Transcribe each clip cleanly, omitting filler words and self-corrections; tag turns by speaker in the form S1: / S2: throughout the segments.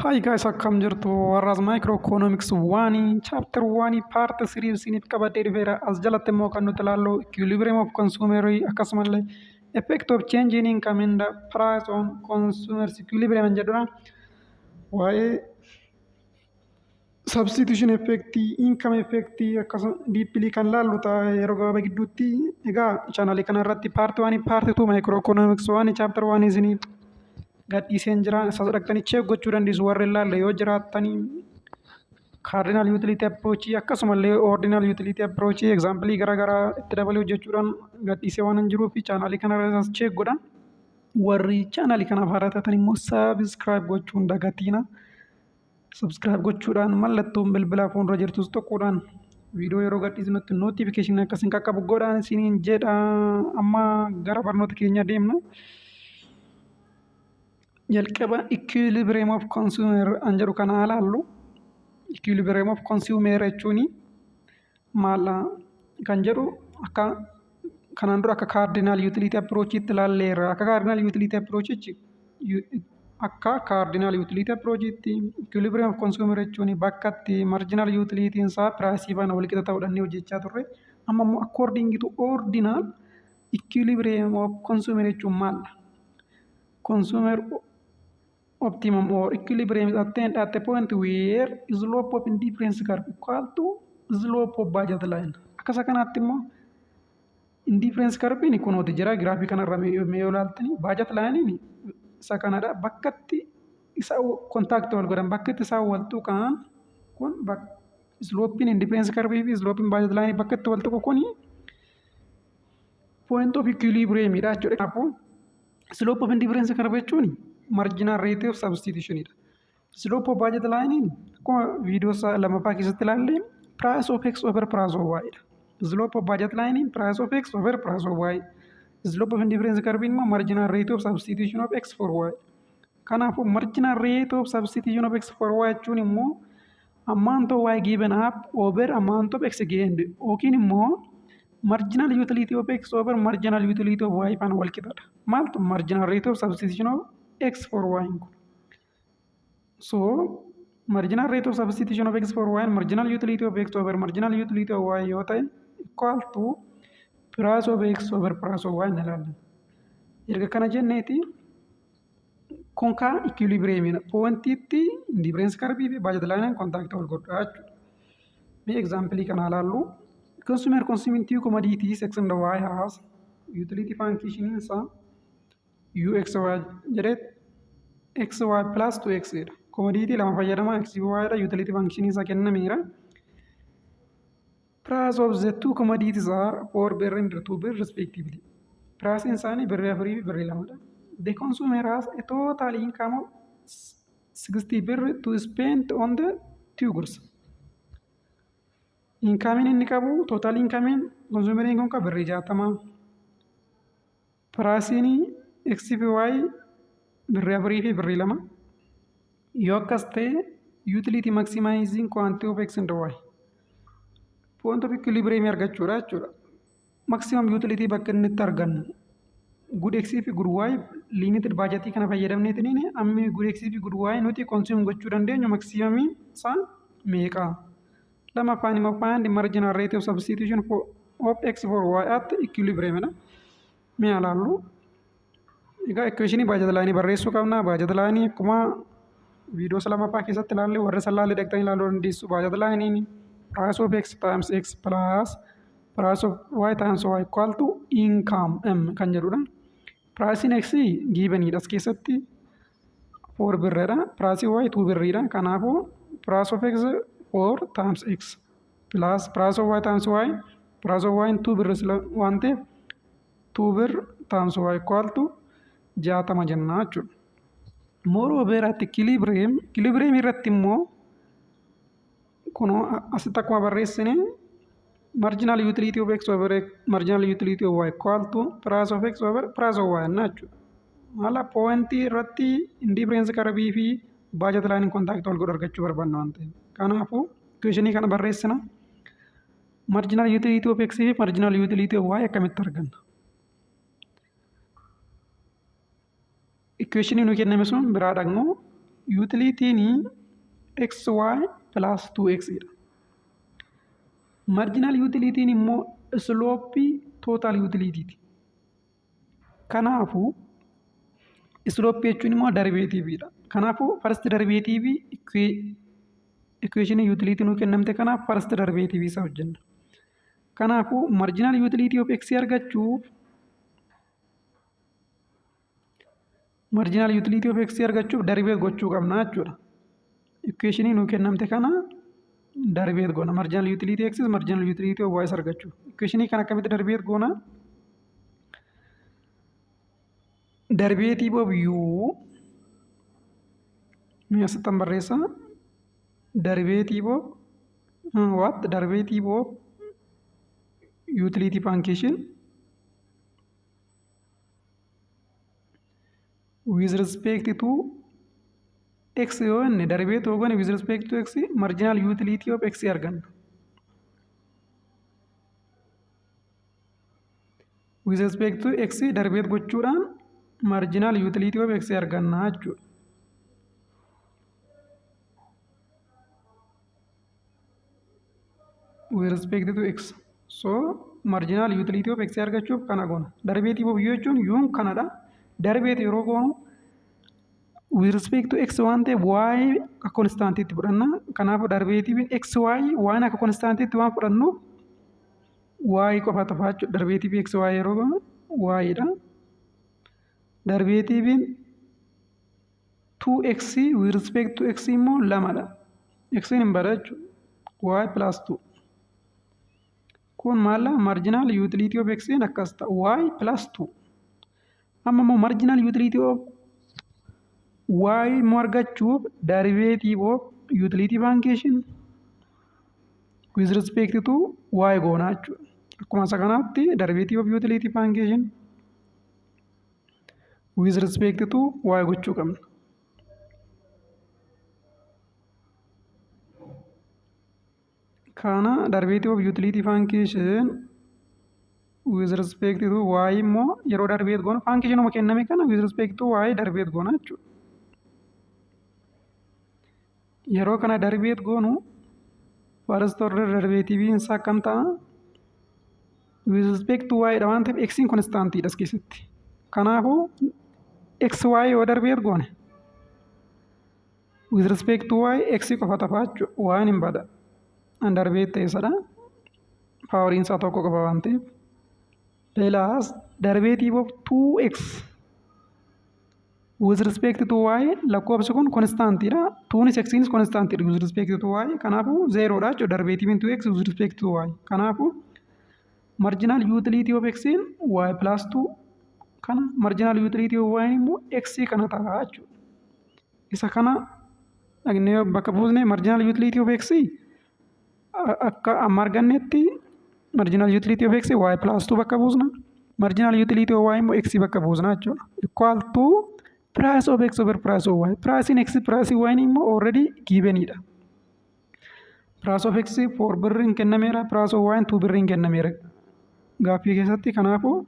S1: Hi guys, akkam jirtu warraas Microeconomics 1 chapter 1 part 3 isiniif qabadhee dhufeera. As jalatti immoo kan nuti ilaallu equilibrium of consumer akkasumallee effect of change in income and the price on consumers equilibrium jedhudha. Waa'ee substitution effect, income effect akkasuma deeply kan ilaallu ta'a yeroo gabaabaa gidduutti. Egaa chaanalii kana irratti part 1 part 2 Microeconomics 1 chapter 1 isiniif gadhiiseen jira. Isa dhaqxanii check gochuu dandeessu warri ilaalle yoo jiraattanii cardinal utility approach akkasumallee ordinal utility approach example garaagaraa itti dabalee hojjechuudhaan gadhiisee waan hin jiruuf chaanalii kana irratti check godha. Warri chaanalii kanaaf haaraa taatan immoo subscribe gochuun dagatiina. Subscribe gochuudhaan mallattoon bilbilaa fuuldura jirtus tokkodhaan viidiyoo yeroo gadhiisnutti notification akkasiin qaqqabu godhaan isiniin jedha. Amma gara barnoota keenya deemna. Jalqaba equilibrium of consumer an jedhu kana ilaallu. Equilibrium of consumer jechuun maal kan jedhu akka kanaan dura akka cardinal utility approach itti ilaalleerra. Akka cardinal utility approach akka cardinal utility approach itti equilibrium of consumer jechuun bakka itti marginal utility isaa price bana wal qixa ta'uudhaan hojjechaa turre. Amma immoo according to ordinal equilibrium of consumer jechuun maal? Consumer optimum or equilibrium is attained at a point where slope of indifference curve equal to slope of budget line. Akkasa kanaatti immoo indifference curve ni kunuuti jira graafii kanarra mee ilaaltanii budget line ni isa kanadha bakkatti isa contact wal godhan bakkatti isaa wal tuqan kun slope indifference curve fi slope budget line bakkatti wal tuqu kuni point of equilibrium dha jechuudha. Kanaafuu slope of indifference curve jechuun marginal rate of substitution dha. Slope of budget line akkuma viidiyoo lamaffaa keessatti ilaalle price of x over price of y dha. Slope of budget line price of x over price of y. Slope of indifference curve immoo marginal rate of substitution of x for y. Kanaafuu marginal rate of substitution of x for y jechuun immoo amount of y given up over amount of x gained yookiin immoo marginal utility of x over marginal utility of y fan wal qixadha. Maaltu marginal rate of substitution of x for y. So marginal rate of substitution of x for y and marginal utility of x over marginal utility of y yoo ta'e equal to price of x over price of y ilaalla. Erga kana jenneeti kun kaa equilibriumidha. Pointiitti indifference curve fi budget line contact wal godha jechuudha. Mee example kana ilaallu. Consumer consuming two commodities x and y has utility function isa uxy jedhee xy plus 2x dha. Commodity lama fayyadama xy dha. Utility function isa kennameera. Price of the two commodities are 4 birr and 2 birr respectively. Price isaanii birrii 4 fi birrii 2 dha. The consumer has a total income of 60 birr to spend on the two goods. Income inni qabu total income consumer kun ka birrii 60. Price ni x fi y birrii 4 fi birrii 2. Yoo akkas ta'e utility maximizing quantity of x and y. Point of equilibrium argachuudha jechuudha. Maximum utility bakka inni itti argannu good x fi good y limited budget kana fayyadamneetiniin amma good x fi good y nuti consume gochuu dandeenyu maximum isaa meeqa? Lamaffaan immoo find marginal rate of substitution of x for y at equilibrium dha. Mee ilaallu. Egaa equationii budget line barreessuu qabna. Budget line akkuma viidiyoo lamaffaa keessatti ilaalle warra salaalee dhaqxanii ilaaluu dandeessu. Budget line price of x times x plus price of y times y equal to income m kan jedhudha. Price in x given dha as keessatti 4 birradha. Price y 2 birriidha. Kanaafuu price of x 4 times x plus price of y times y price of y 2 birr waan ta'eef 2 birr times y equal to 60 jenna jechuudha. Moreover at equilibrium irratti immoo kunoo asitti akkuma barreessine marginal utility of x over marginal utility of y equal to price of x over price of y jenna jechuudha. Haala pointii irratti indifference curve fi budget line contact wal godhu argachuu barbaanna waan ta'eef. Kanaafuu equationii kana barreessina. Marginal utility of x fi marginal utility of y akkamitti arganna? Equationii nu kenname sun biraadha immoo Utilitiin xy plus 2x dha. Marginal utilitiin immoo slopii total utilityiti. Kanaafuu slope jechuun immoo derivative. Kanaafuu first derivative equation utility nuu kennamte kanaaf first derivative isa hojjenna. Kanaafuu marginal utility of x argachuuf derivative gochuu qabna jechuudha. Equation nuu kennamte kana derivative goona. Marginal utility x is marginal utility of y argachuuf. Equation kana akkamitti derivative goona? Derivative of u asittan barreessa. Derivative of what? Derivative of utility function with respect to x yoo inni derivative of with respect to x marginal utility of x arganna. With respect to x derivative gochuudhaan marginal utility of x arganna jechuudha. With respect to x. So marginal utility of x argachuuf kana goona. Derivative of u jechuun uun kanadha. Derivative yeroo goonu with respect to x waan ta'eef y akka constantiitti fudhanna. Kanaafuu derivative xy waan akka constantiitti waan fudhannuuf y qofa ta'a jechuudha. Derivative xy yeroo goonu y dha. Derivative 2x with respect to x immoo 2dha. X hin bada jechuudha. Y plus 2. Kun maal marginal utility of x akkas ta'a y plus 2. Amma immoo marginal utility of y immoo argachuuf derivative of utility function with respect to y goona jechuudha. Akkuma isa kanaatti derivative of utility function with respect to y gochuu qabna. Kana derivative of utility function with respect to y immoo yeroo derivative goonu function uma kenname kana with respect to y derivative goona jechuudha. Yeroo kana derivative goonu first order derivative isaa akkam ta'a? With respect to y dha waan ta'eef x constantii dha as keessatti. Kanaafuu xy yoo derivative goone with respect to y x qofa ta'a jechuudha. Waan hin bada. Derivative ta'e sadha. Poweriin isaa tokko qofa waan ta'eef. Plus derivative of 2x with respect to y lakkoofsi kun constantiidha. 2nis x is constantiidha with respect to y. Kanaafuu 0 dha jechuudha. Derivative into x with respect to y. Kanaafuu marginal utility of x y plus 2 kana marginal utility of y immoo x kana ta'a jechuudha. Isa kana dhagnee bakka buusne marginal utility of x akka amma argannetti marginal utility of x y plus 2 bakka buusna. Marginal utility of y immoo x bakka buusna jechuudha. Equal to price of x over price of y. Price in x price y immoo already given dha. Price of x 4 birriin kennameera. Price of y 2 birriin kennameera. Gaaffii keessatti kanaafuu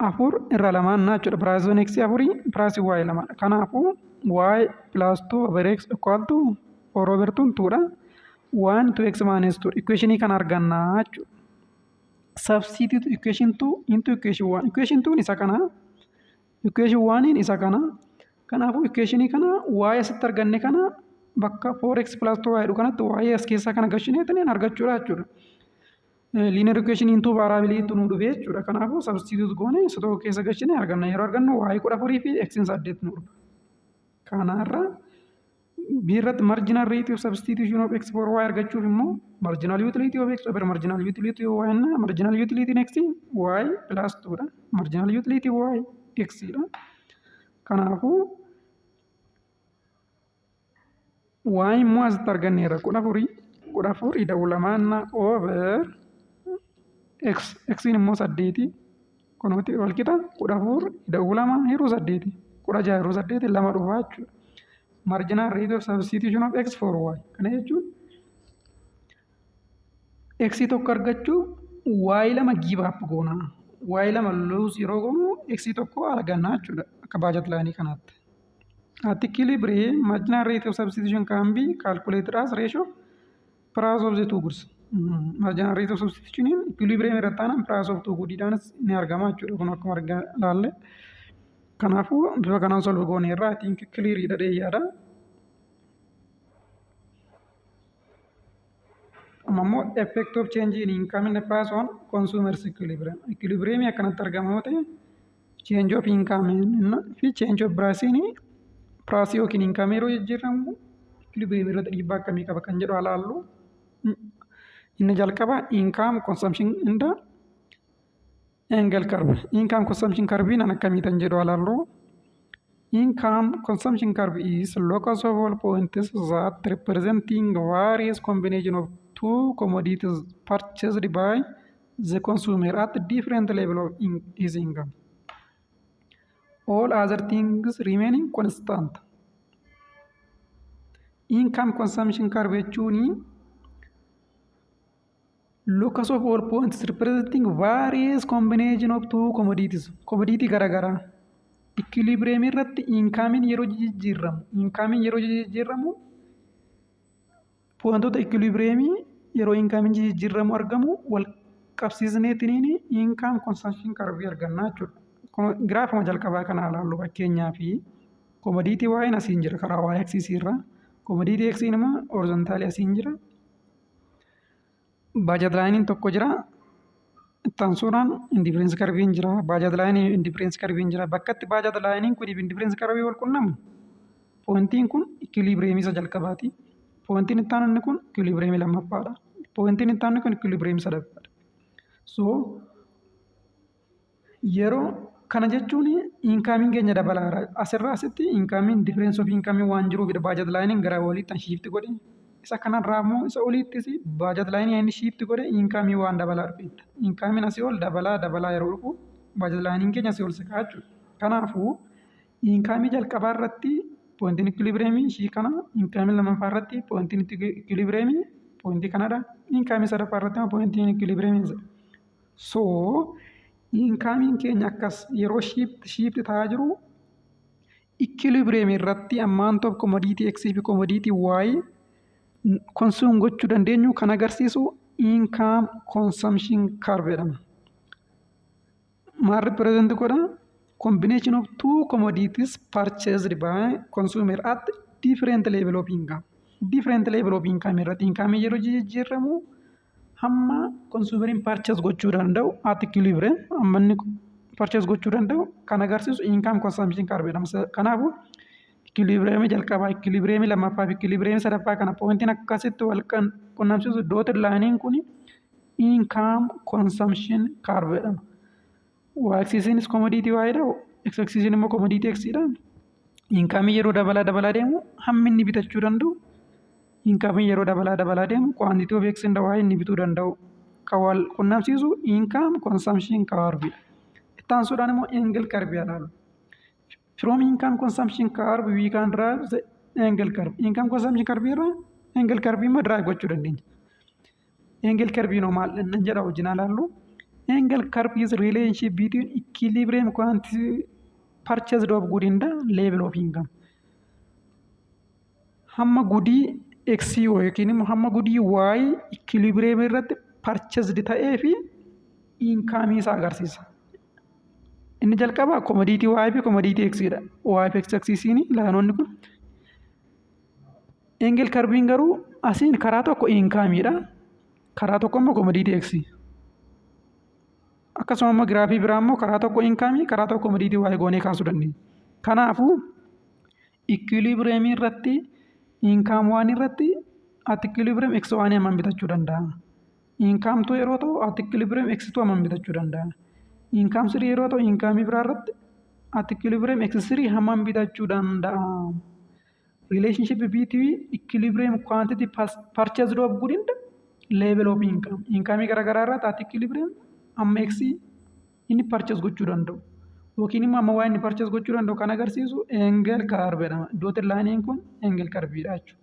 S1: afur irra lamaan jechuudha. Price of x afurii price y lamaadha. Kanaafuu y plus 2 over x equal to 4 over 2 dha. 1 2x minus 2 equation kan arganna jechuudha. Substitute equation 2 into equation 1. Equation 2 isa kana. Equation 1 isa kana. Kanaafuu equation kana y asitti arganne kana bakka 4x plus 2y jedhu kanatti y as keessaa kana gashineetanii argachuudha jechuudha. Linear equation into variability nu dhufe jechuudha. Kanaafuu substitute goone isa tokko keessa gashinee arganna. Yeroo argannu y 14 fi x 8 nu dhufa. Kanaarra biirratti marginal rate of substitution of x for y argachuuf immoo marginal utility of x over marginal utility of y እና marginal utility x y plus 2 dha. Marginal utility y x dha. Kanaafuu y immoo asitti arganneerra 14 dabalama over x immoo 8 kunuuti wal qixa 14 dabalama yeroo 8 16 yeroo 8 lama dhufa jechuudha. Marginal rate of substitution of x for y. Kana jechuun x tokko argachuuf y lama give up goona. waa'ee lama luus yeroo goonu x tokko argannaa jechuudha akka budget line kanaatti. At equilibrium, marginal rate of substitution can be calculated as ratio price of the two goods. Marginal rate of substitution equilibrium irratti taanaan price of two goods dhaanis ni argama jechuudha. Kun akkuma argaa ilaalle. Kanaafuu bifa kanaan solve goone irraa I think clear hidhadhee yaada. Ammoo effect of change in income in the price on consumers equilibrium. Equilibrium akkanatti argama yoo ta'e change of income fi change of price Price yookiin income yeroo jijjiiramu equilibrium irratti dhiibbaa akkamii qaba kan jedhu ilaallu. Inni jalqaba income consumption and angle curve. Income consumption curve nan akkamii kan jedhu ilaallu. Income consumption curve is locus of all points that representing various combination of two commodities purchased by the consumer at different level of his income. All other things remaining constant. Income consumption curve jechuun locus of all points representing various combination of two commodities. Commodity garagaraa. Equilibrium irratti income yeroo jijjiiramu. Income yeroo jijjiiramu pointota equilibrium yeroo income jijjiiramu argamu wal qabsiisneetiin income consumption curve argannaa jechuudha. Giraafuma jalqabaa kana ilaallu fakkeenyaa fi commodity waa'een asiin jira karaa y axis irra. Commodity x immoo horizontaali asiin jira. Budget line tokko jira. Ittaan suuraan indifference curve jira. Budget line indifference curve jira. Bakka itti budget line kun indifference curve wal quunnamu. Pointiin kun equilibrium isa jalqabaati. Pointiin itti aanu inni kun equilibrium lammaffaadha. Pointiin itti aanu kun equilibrium sadaffaadha. So yeroo kana jechuun income keenya dabalaara. Asirraa asitti income difference of income waan jiruuf budget line gara walitti shift godhe. Isa kanarraa immoo isa oliittis budget line inni shift godhe income waan dabalaa dhufedha. Income asii ol dabalaa yeroo dhufu budget line keenya asii ol siqaa jechuudha. Kanaafuu income jalqabaa irratti pointiin equilibrium ishii kana income lammaffaa irratti pointiin equilibrium pointii kanadha. Income sadaffaa irratti immoo pointiin equilibrium. So income keenya akkas yeroo shift ta'aa jiru equilibrium irratti amount of commodity x fi commodity y consume gochuu dandeenyu kan agarsiisu income consumption curve jedhama. Maal represent godha? Combination of two commodities purchased by consumer at different level of income. Different level of income irratti income yeroo jijjiiramu hamma consumeriin purchase gochuu danda'u at equilibrium amma inni purchase gochuu danda'u kan agarsiisu income consumption curve jedhama. Kanaafuu equilibrium jalqabaa equilibrium lammaffaa fi equilibrium sadaffaa kana pointiin akkasitti wal qunnamsiisu dotted line kun income consumption curve jedhama. Y axis commodity y dha, x axis immoo commodity x dha. Income yeroo dabalaa deemu hammi inni bitachuu danda'u income yeroo dabalaa deemu quantity of x and y inni bituu danda'u kan wal qunnamsiisu income consumption curve. Ittaan suudhaan immoo angle curve ilaalu. From income consumption curve we can derive the angle curve. Income consumption curve irraa angle curve immoo derive gochuu dandeenya. Angle curve noo maal inni jedha wajjin ilaallu. Angle curve is relationship between equilibrium quantity purchased of good in the level of income. Hamma goodii x yookiin immoo hamma goodii y equilibrium irratti purchased ta'ee fi income isaa agarsiisa. Inni jalqaba commodity y fi commodity x dha. Y fi x axis laanoonni kun. Angle curve garuu asiin karaa tokko income dha. Karaa tokko immoo commodity x. Akkasuma immoo giraafii biraa immoo karaa tokko income karaa tokko commodity y goonee kaasuu dandeenya. Kanaafuu equilibrium irratti income waan irratti at equilibrium x waan hammam bitachuu danda'a. Income tu yeroo ta'u at equilibrium x tu hammam bitachuu danda'a. Income sirii yeroo ta'u income biraa irratti at equilibrium x sirii hammam bitachuu danda'a. Relationship between equilibrium quantity purchased of good and level of income. Income garaagaraa irratti at equilibrium amma x inni purchase gochuu danda'u. Yookiin immoo amma waa inni purchase gochuu danda'u kan agarsiisu angle curve jedhama. Dotted line kun angle curve dha jechuudha.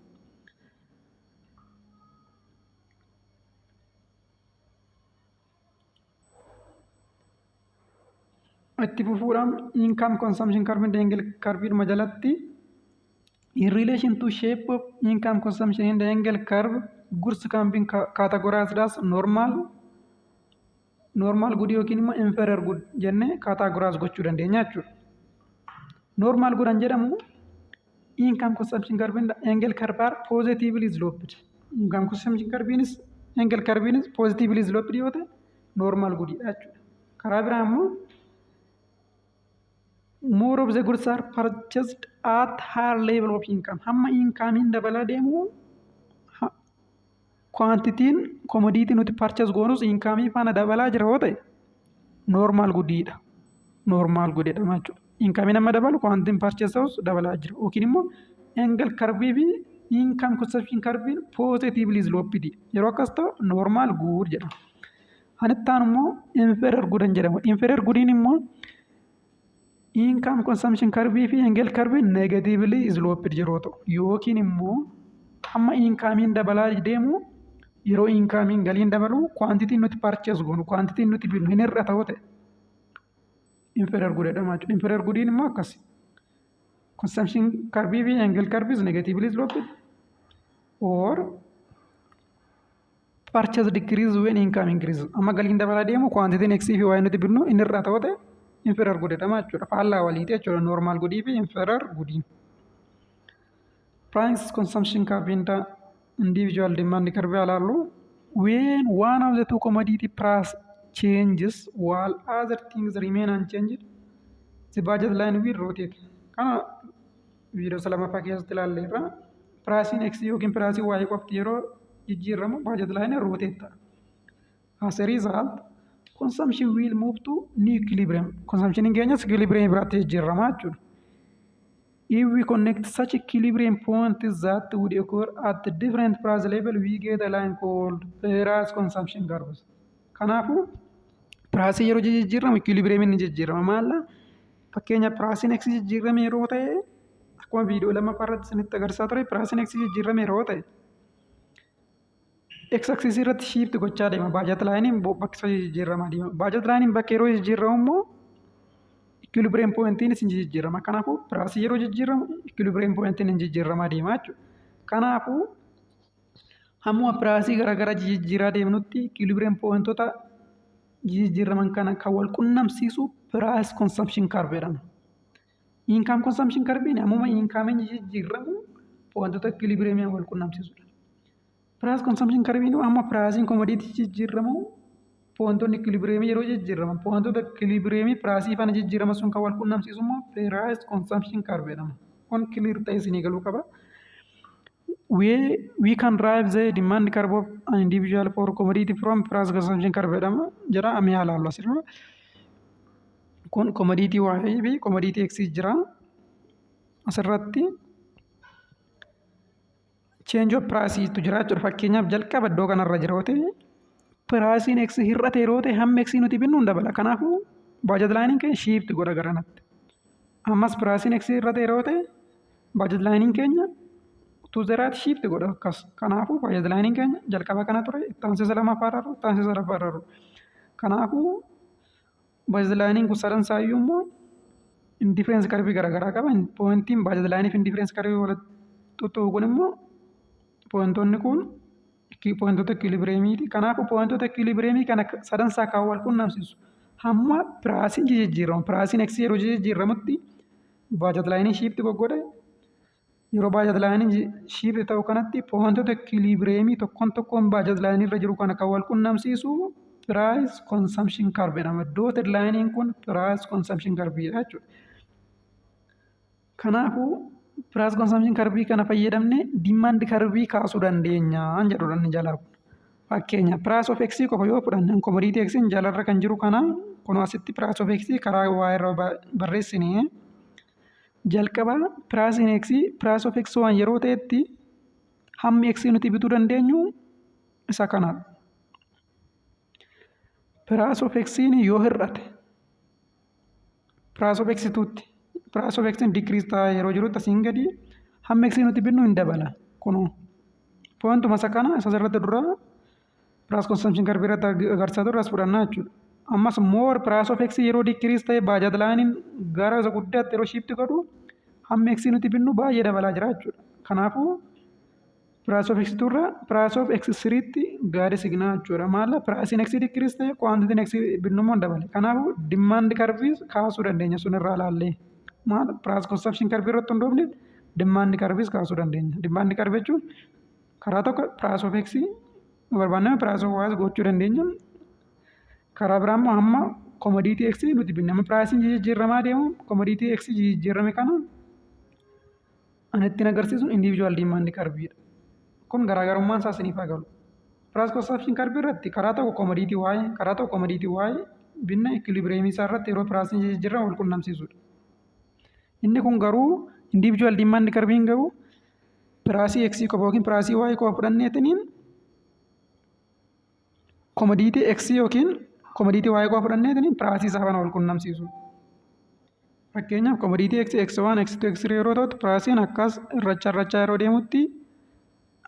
S1: itti fufuudhaan income consumption curve and angle curve jalatti in relation to shape of income consumption and angle curve goods can be categorized as normal good yookiin immoo inferior good jennee categorize gochuu dandeenya jechuudha. Normal good an jedhamu income consumption curve and angle curve are positively sloped. Income consumption curve is angle curve is positively sloped yoo ta'e normal good jechuudha. Karaa biraa immoo more of the goods are purchased at higher level of income. Hamma income in dabalaa deemu quantity commodity nuti purchase goonus income faana dabalaa jira yoo ta'e normal goodidha. Normal goodidha jechuudha. Income nama dabalu quantity purchase dabalaa jira. Yookiin immoo angle curve fi income consumption curve positively sloped. Yeroo akkas ta'u normal good jedhama. Anittaan immoo inferior good jedhama. Inferior goodiin immoo income consumption curve fi angle curve negatively sloped yeroo ta'u yookiin immoo hamma income dabalaa deemu yeroo income galiin dabalu quantity nuti purchase goonu quantity nuti binnu hin hir'ata yoo ta'e inferior good jedhama jechuudha. Inferior goodiin immoo akkas consumption curve fi angle curve is negatively sloped or purchase decrease when income increase. Amma galiin dabalaa deemu quantity next fi waa nuti binnu hin hir'ata yoo ta'e inferior good jedhama jechuudha. Faallaa waliiti jechuudha normal good fi inferior good. Price consumption curve and individual demand curve ilaallu when one of the two commodity price changes while other things remain unchanged the budget line will rotate. Kana viidiyoo lamaffaa keessatti ilaalleerra pricing x yookiin pricing y qofti yeroo jijjiiramu budget line rotate ta'a. As a result consumption will move to new equilibrium. Consumption in Kenya equilibrium biraatti jijjiirama jechuudha. If we connect such equilibrium points that would occur at the different price level, we get a line called price consumption curves. Kanaafuu price yeroo jijjiiramu equilibrium inni jijjiirama maalla fakkeenya price x jijjiirame yeroo ta'e akkuma viidiyoo lammaffaa irratti isinitti agarsiisaa ture price x jijjiirame yeroo ta'e x axis irratti shift gochaa deema budget line bakka jijjiiramaa deema budget line bakka yeroo jijjiiramu immoo equilibrium point in jijjiirama. Kanaafuu price yeroo jijjiiramu equilibrium point in jijjiiramaa deema jechuudha. Kanaafuu hamma price garagara jijjiiraa deemnutti equilibrium pointota jijjiiraman kana kan wal qunnamsiisu price consumption curve jedhama. Income consumption curve ammuma income jijjiiramu pointota equilibrium wal qunnamsiisudha. Price consumption curve amma pricing commodity jijjiiramu pointonni equilibrium yeroo jijjiiraman pointota equilibrium price faana jijjiirama sun kan wal qunnamsiisu immoo price consumption curve jedhama. Kun clear ta'e isinii galuu qaba. We can derive the demand curve of an individual for commodity from price consumption curve jedhama. Jira amee ilaallu asirra. Kun commodity Y fi commodity X jira. Asirratti change of price tu jira jechuudha. Fakkeenyaaf jalqaba iddoo kanarra jira yoo ta'e pricing x hir'ate yeroo ta'e hamma x nuti binnu hin dabala. Kanaafuu budget line keenya shift godha garanatti. Ammas pricing x hir'ate yeroo ta'e budget line keenya to the right shift godha akkas. Kanaafuu budget line keenya jalqaba kana ture itti aansee lammaffaa irra itti aansee sadaffaa irra. Kanaafuu budget line kun sadan saayyuu immoo indifference curve garaagaraa qaba. Pointiin budget line fi indifference curve walitti tuttu'u kun immoo pointonni kun pointota equilibriumiti. Kanaafuu pointota equilibriumii kana sadan isaa kan wal qunnamsiisu hamma pricing jijjiiramu pricing x yeroo jijjiiramutti budget line shift godhe yeroo budget line shift ta'u kanatti pointota equilibriumii tokkoon budget line irra jiru kana kan wal qunnamsiisu price consumption curve jedhama. Dotted line kun price consumption curve jechuudha. Kanaafuu price consumption curve kana fayyadamne demand curve kaasuu dandeenya jedhudha inni jalaa kun. Fakkeenya price of x qofa yoo fudhanne commodity x jalarra kan jiru kana kun asitti price of x karaa y irra barreessine jalqaba price of x waan yeroo ta'etti hammi x nuti bituu dandeenyu isa kana. Price of x yoo hir'ate price of x tuutti price of x decrease ta'aa yeroo jirutti asiin gadi hamma x nuti binnu hin dabala. Kunoo pointuma isa kana isa irratti dura price consumption curve irratti agarsiisaa turre as fudhannaa jechuudha. ammas more price of x yeroo decrease ta'e budget line gara isa guddaatti yeroo shift godhu hamma x nuti binnu baay'ee dabalaa jira jechuudha. Kanaafuu price of x turra price of x sirriitti gaarii signaa jechuudha. Maalla price in x decrease ta'e quantity in x binnu immoo dabale. Kanaafuu demand curve kaasuu dandeenya sun irraa ilaallee. Maalla price consumption curve irratti hundoofne demand curve kaasuu dandeenya. Demand curve jechuun karaa tokko price of x barbaanname price of y gochuu dandeenya. Karaa biraa immoo hamma commodity x nuti binne amma price jijjiiramaa deemu commodity x jijjiirame kana anatti agarsiisu individual demand curve dha. Kun garaagarummaan isaa isiniif agalu. Price consumption curve irratti karaa tokko commodity y karaa tokko commodity y binne equilibrium isaa irratti yeroo price jijjiiramu wal qunnamsiisudha. Inni kun garuu individual demand curve garuu price x qofa yookiin price y qofa fudhanneetiniin commodity x yookiin commodity y qofa fudhanneetiniin price isaa kana wal qunnamsiisu. Fakkeenyaaf commodity x1 x2 x3 yeroo ta'u pricein akkas irrachaa yeroo deemutti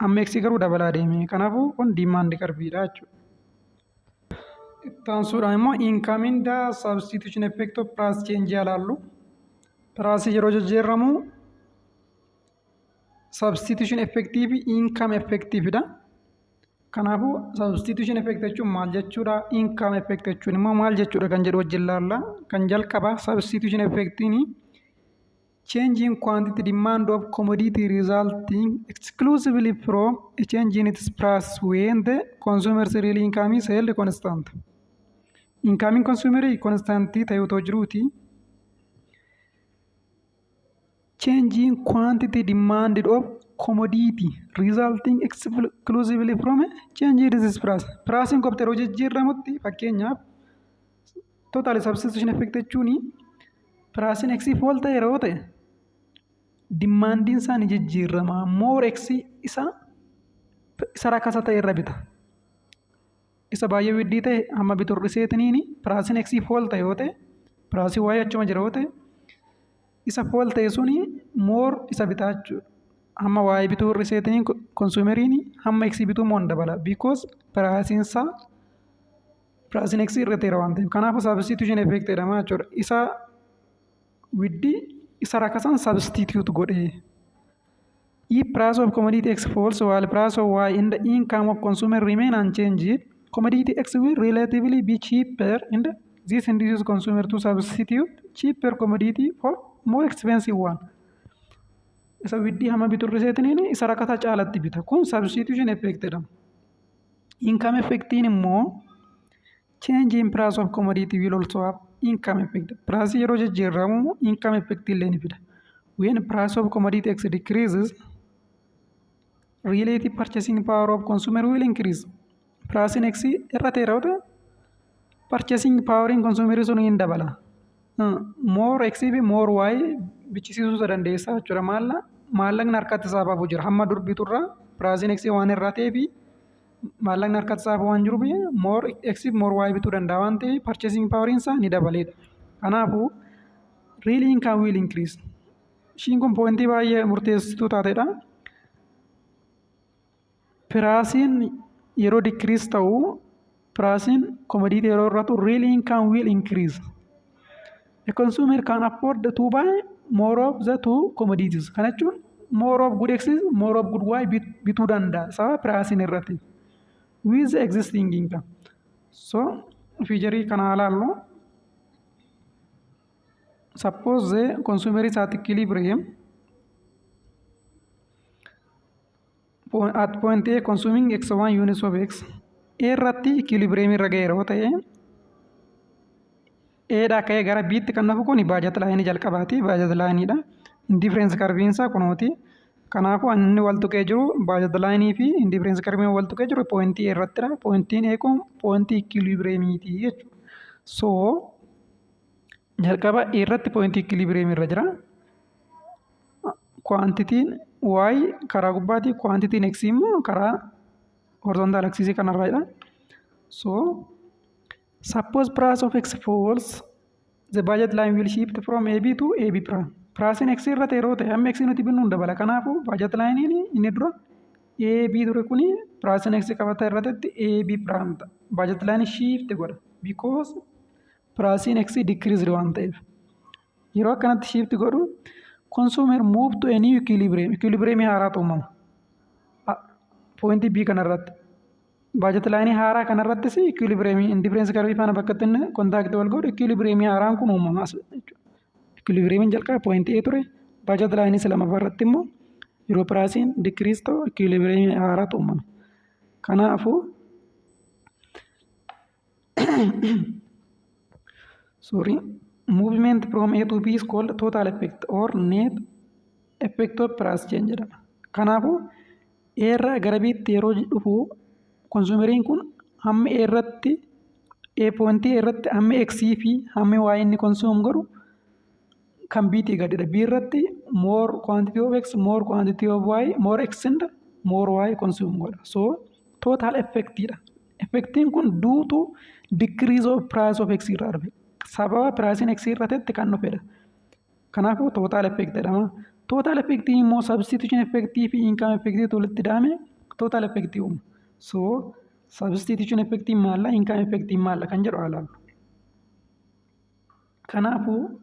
S1: amma x garuu dabalaa deeme. Kanaafuu kun demand curveedha jechuudha. Ittaansuudhaan immoo incoming the substitution effect of price change ilaallu. Price yeroo jijjiiramu substitution effective income effective dha. Kanaafuu substitution effect jechuun maal jechuudha? Income effect jechuun immoo maal jechuudha kan jedhu wajjin ilaalla. Kan jalqaba substitution effectiin change in quantity demand of commodity resulting exclusively from a change in its price when the consumer's real income is held constant. Incoming consumer constant ta'ee otoo jiruuti change in quantity demanded of commodity resulting exclusively from a change in its price. Price in kopte yeroo jijjiiramutti fakkeenyaaf total substitution effect jechuun price in x fall ta'e yeroo ta'e demandiin isaa ni jijjiirama. More x isa rakasa ta'e irra bita. Isa baay'ee widdii ta'e hamma bitu hir'iseetiniin price in x fall ta'e yoo ta'e price y achuma jira yoo ta'e isa fall ta'e suni more isa bitaa jechuudha. Hamma y bituu hir'iseetiniin consumeriin hamma x bituu moo dabala because price in x irra ta'eera waan ta'eef. Kanaafuu substitution effect jedhama jechuudha. Isa widdii isa rakasan substitute godhee. If price of commodity x falls while price of y in the income of consumer remain unchanged, commodity x will relatively be cheaper and this induces consumer to substitute cheaper commodity for more expensive one. Isa widdii hamma bituu hir'iseetiniin isa rakasa caalatti bita. Kun substitution effect jedhama. Income effectiin immoo change in price of commodity will also have income effect. Price yeroo jijjiiramu income effect illee ni fida. When price of commodity x decreases, relative purchasing power of consumer will increase. Price in x irra ta'e yeroo ta'e purchasing power in consumer sun hin dabala. More x fi more y bichisiisuu dandeessa jechuudha. Maallaqni harkatti isaa baafuu jira. Hamma dur biturraa price in x waan irraa ta'eef maallaqni harkatti isaa waan jiruuf more x fi more y bituu danda'a waan ta'eef purchasing power isaa ni dabaleedha. Kanaafuu real income will increase. Ishiin kun pointii baay'ee murteessituu taatedha. Pricein yeroo decrease ta'u pricein commodity yeroo irratti real income will increase. A consumer can afford to buy more of the two commodities. Kana jechuun more of good x more of good y bituu danda'a sababa pricein irratti with the existing income. So fiicharii kana ilaallu. Suppose the consumer is at equilibrium at point A consuming x1 units of x. A irratti equilibrium irra ga'e yeroo ta'e Eedhaa ka'ee gara B'tti kan nafu kun budget line jalqabaati. Budget lineidha. Indifference curve isaa kunooti. Kanaafuu inni wal tuqee jiru budget line fi indifference curve wal tuqee jiru pointii irrattidha. Pointiin kun pointii equilibriumiti jechuudha. So jalqaba irratti pointii equilibrium irra jira. Quantitiin y karaa gubbaati. Quantitiin x immoo karaa horizontal axis kanarraadha. So suppose price of x falls, the budget line will shift from AB to AB prime. Price in x irra ta'e yeroo ta'e amma x nuti binnu dabala. Kanaafuu budget line inni dura AB ture kuni price in x qabata irra ta'etti AB prime ta'a. Budget line shift godha because piraasiin x decreased waan ta'eef. Yeroo akkanatti shift godhu consumer move to a new equilibrium haaraatu uumama. Point B kanarratti. Budget line haaraa kanarrattis equilibrium indifference curve faana bakka itti contact wal godhu equilibrium haaraan kun uumama jechuudha. Equilibrium jalqaba point A ture. Budget line lammaffaa irratti immoo yeroo piraasiin decrease ta'u equilibrium haaraatu uumama. Kanaafuu movement from A to B is called total effect or net effect of price change jedhama. Kanaafuu A irraa gara B'tti yeroo dhufu konsumeriin kun hamma A irratti point A irratti hamma X fi hamma Y inni consume godhu kan B'tti gadidha. B irratti more quantity of X, more quantity of Y, more X and more Y consume godha. So total effect dha. Effectiin kun due to decrease of price of X irraa dhufe. Sababa piraasiin X irra ta'etti kan dhufedha. Kanaafuu total effect jedhama. Total effect immoo substitution effect fi income effect walitti daame total effect uumu. So substitution effect maalla income effect maalla kan jedhu alaalu. Kanaafuu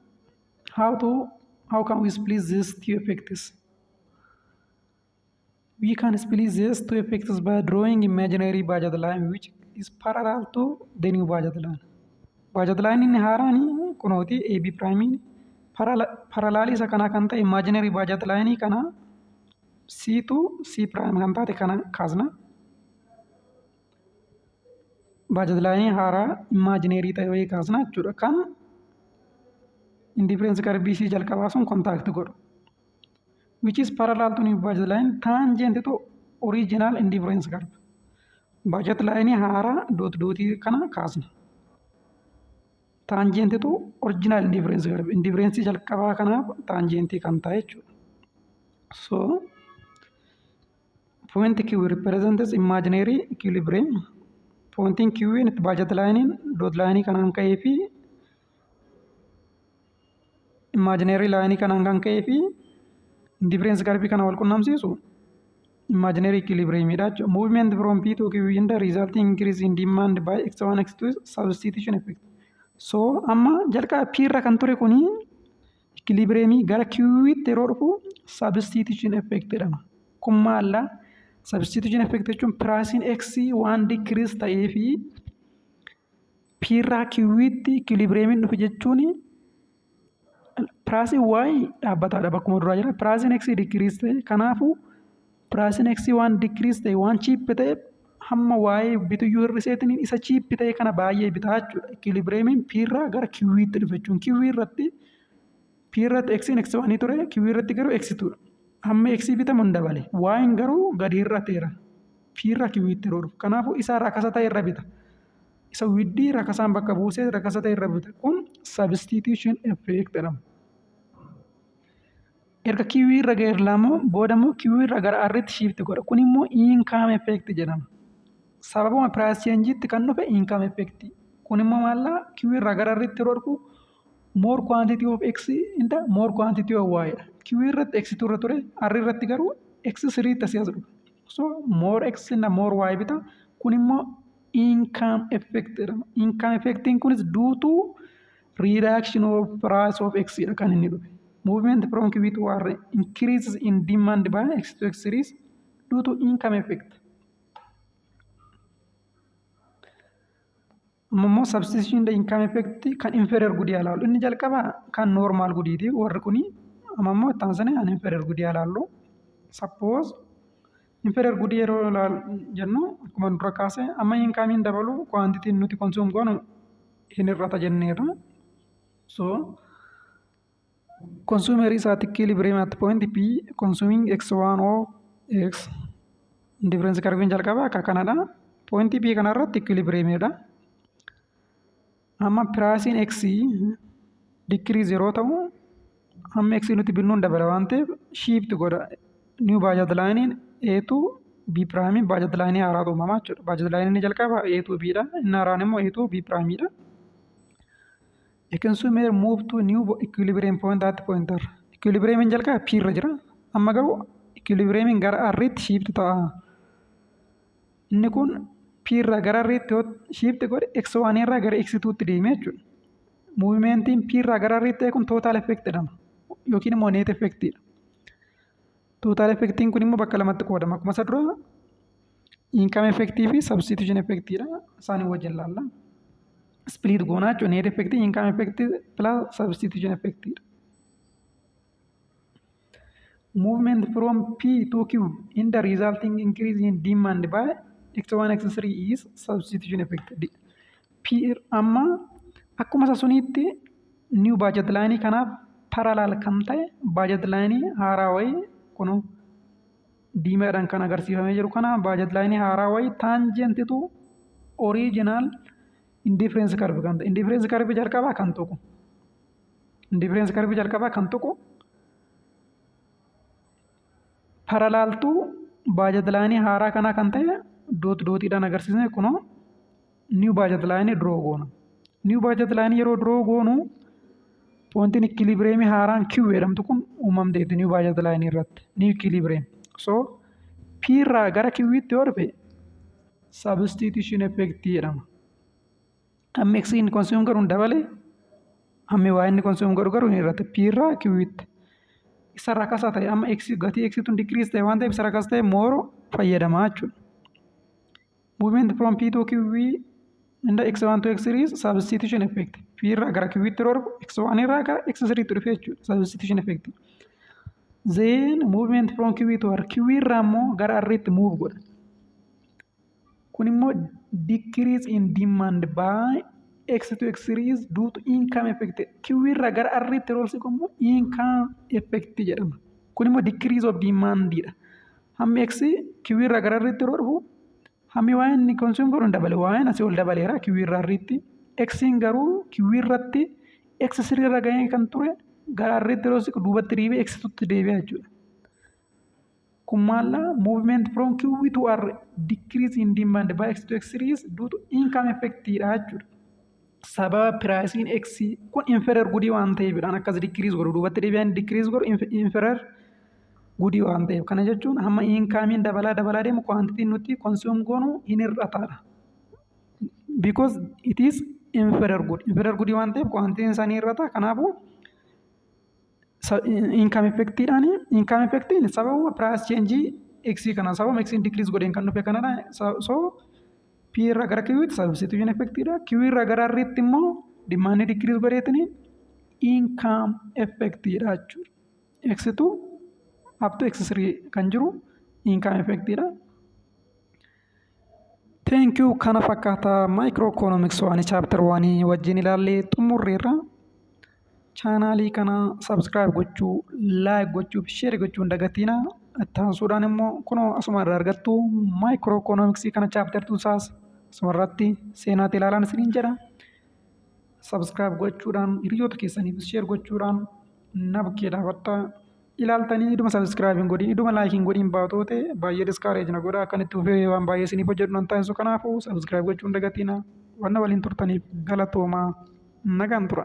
S1: how can we split these two effects? We can split these two effects by drawing imaginary budget line which is parallel to the new budget line. Budget line inni haaraani kunooti AB prime parallel isa kana kan ta'e imaginary budget line kana C to C prime kan taate kana kaasna. Budget line haaraa imaginary ta'e kaasna jechuudha. Kan indifference curve BC jalqabaa sun contact godhu. Which is parallel to new budget line tangent to original indifference curve. Budget line haaraa dot kana kaasna. Tangent to original indifference curve. Indifference jalqabaa kanaaf tangent kan ta'e jechuudha. So point Q represents imaginary equilibrium. Pointing Q in budget line dot line kanaan ka'ee fi imaginary line kanaan kan ka'ee fi indifference curve kana wal qunnamsiisu imaginary equilibrium dha jechuudha. Movement from P to Q in the resulting increase in demand by X1 X2 substitution effect. So amma jalqaba P irra kan ture kuni equilibrium gara Q'tti yeroo dhufu substitution effect jedhama. Kun maalla substitution effect jechuun piraasiin X waan decrease ta'ee fi P irraa Q'tti equilibrium dhufu jechuun piraasiin Y dhaabbataadha bakkuma duraa jira. Piraasiin X decrease ta'e kanaafuu piraasiin X waan decrease ta'e waan cheap ta'e hamma Y bituyyuu hir'iseetiin isa cheap ta'e kana baay'ee bitaa jechuudha. Equilibrium P irraa gara Q'tti dhufe jechuun Q irratti P irratti X X1 ture Q irratti garuu X2 hamma X bitamu hin dabale. Y garuu gadi hir'ateera. P irraa Q'tti yeroo dhufu. Kanaafuu isa rakasa ta'e irra bita. Isa widdii rakasaan bakka buusee rakasa ta'e irra bita. Kun substitution effect jedhama. Erga Q irra gara lamoo booda immoo Q irra gara R'tti shift godha. Kun immoo income effect jedhama. Sababuma price change'itti kan dhufe income effect. Kun immoo maalla Q irra gara R'tti yeroo dhufu more quantity of X and more quantity of Y dha. Q irratti X2 irra ture R irratti garuu X3 tasii as dhufa. So more X and more Y bita. Kun immoo income effect jedhama. Income effectiin kunis due to reduction of price of X dha kan inni dhufe. Movement from Q to R increases in demand by X to X3 due to income effect. Ammoo substitution the income effect kan inferior gudi alaalu. Inni jalqaba kan normal gudiiti warri kuni ammoo taasane an inferior gudi alaalu. Suppose inferior gudi yeroo jennu akkuma dura kaase amma income hin dabalu quantity nuti consume goonu hin irrata jenneerra. So consumer is at equilibrium at point P consuming X1 of X. Difference curve jalqaba akka kanadha. Point P kanarratti equilibrium dha. Amma piraasiin X decrease yeroo ta'u amma X nuti binnuun dabala waan ta'eef shift godha. New budget line A to B prime budget line haaraatu uumamaa jechuudha. Budget line inni jalqaba A to B dha. Inni haaraan immoo A to B prime dha. A consumer move to new equilibrium point at pointer. Equilibrium in jalqaba P irra jira. Amma garuu equilibrium gara R'tti shift ta'a. Inni kun P irraa gara R'tti shift godhe X1 irraa gara X2tti deemee jechuudha. Muuvimentiin P irraa gara R ta'e kun tootaal effekti jedhama yookiin immoo neet effektiidha. Tootaal effektiin kun immoo bakka lamatti qoodama. Akkuma isa dura income effektii fi substitution effektiidha. Isaanii wajjin ilaalla. Split goonaa jechuun neet effektii income effektii plus substitution effektiidha. Movement from P to Q in the resulting increase in demand by X1 X3 is substitution effect. P amma akkuma isa suniitti new budget line kanaaf parallel kan ta'e budget line haaraa wayii kun diimaadhaan kan agarsiifamee jiru kana budget line haaraa wayii tangent to original indifference curve kan ta'e indifference curve jalqabaa kan tuqu indifference curve jalqabaa kan tuqu parallel to budget line haaraa kana kan ta'e dootiidhaan agarsiisne kunoo new budget line draw goona. New budget line yeroo draw goonu pointiin equilibrium haaraan Q jedhamtu kun uumamteetti new budget line irratti new equilibrium. So P irraa gara Q tti yoo dhufe substitution effect jedhama. Hammi X inni consume garuu hin dabale hammi Y inni consume garuu hin irratti P irraa Q tti. Isarraa akkasaa ta'e amma gatii X tun decrease ta'e waan ta'eef isarraa akkas ta'e more fayyadamaa jechuudha. Movement from P to Q in the X1 to X3 is substitution effect. P irraa gara Q tti yeroo X1 irraa gara X3 tti dhufe jechuudha. Substitution effect. Then movement from Q to R. Q irraa immoo gara R tti move godha. Kun immoo decrease in demand by X to X3 is due to income effect. Q irraa gara R tti yeroo siqu immoo income effect jedhama. Kun immoo decrease of demand dha. Hammi X Q irraa gara R tti yeroo dhufu hammi waa inni consume godhu hin dabale waa inni asii ol dabaleera Q irraa R tti. X garuu Q irratti X3 irra gahee kan ture gara R tti yeroo siqu duubatti dhiibee X tti deebi'a jechuudha. Kun maalla movement from Q to R decrease in demand by X to X3 is due to income effect dha jechuudha. Sababa piraasiin X kun inferior gudii waan ta'eefidhaan akkas decrease godhu duubatti deebi'aan decrease godhu inferior gudii waan ta'eef kana jechuun hamma inkaamiin dabalaa deemu quantitiin nuti consume goonu hin hir'ataadha. Because it is inferior gudii waan ta'eef quantitiin isaanii hir'ata. Kanaafuu income effectiin sababa price change X kana sababa X decrease godheen kan dhufe kanadha. So P irraa gara Q tti substitution effectidha. Q irraa gara R tti immoo demand decrease godheetini income effectidha jechuudha. X tu up to X3 kan jiru income effectidha. Thank you. Kana fakkaata microeconomics waan chapter 1 wajjin ilaallee xumurreerra. Chaanaalii kana subscribe gochuu, like gochuu fi share gochuu hin dagatina. Ittaansuudhaan immoo kunoo asuma irraa argattu microeconomics kana chapter 2 saas asuma irratti seenaatti ilaalan isiniin jedha. Subscribe gochuudhaan hiriyoota keessaniif share gochuudhaan na bukkee dhaabadhaa. Ilaaltanii iduma subscribe hin godhin iduma like hin godhin baatoote baay'ee discourage na godha akkanatti dhufee waan baay'ee isiniif hojjedhu nan taasisu kanaafuu subscribe gochuu hin dagatina. Wanna waliin turtaniif galatoomaa nagaan tura.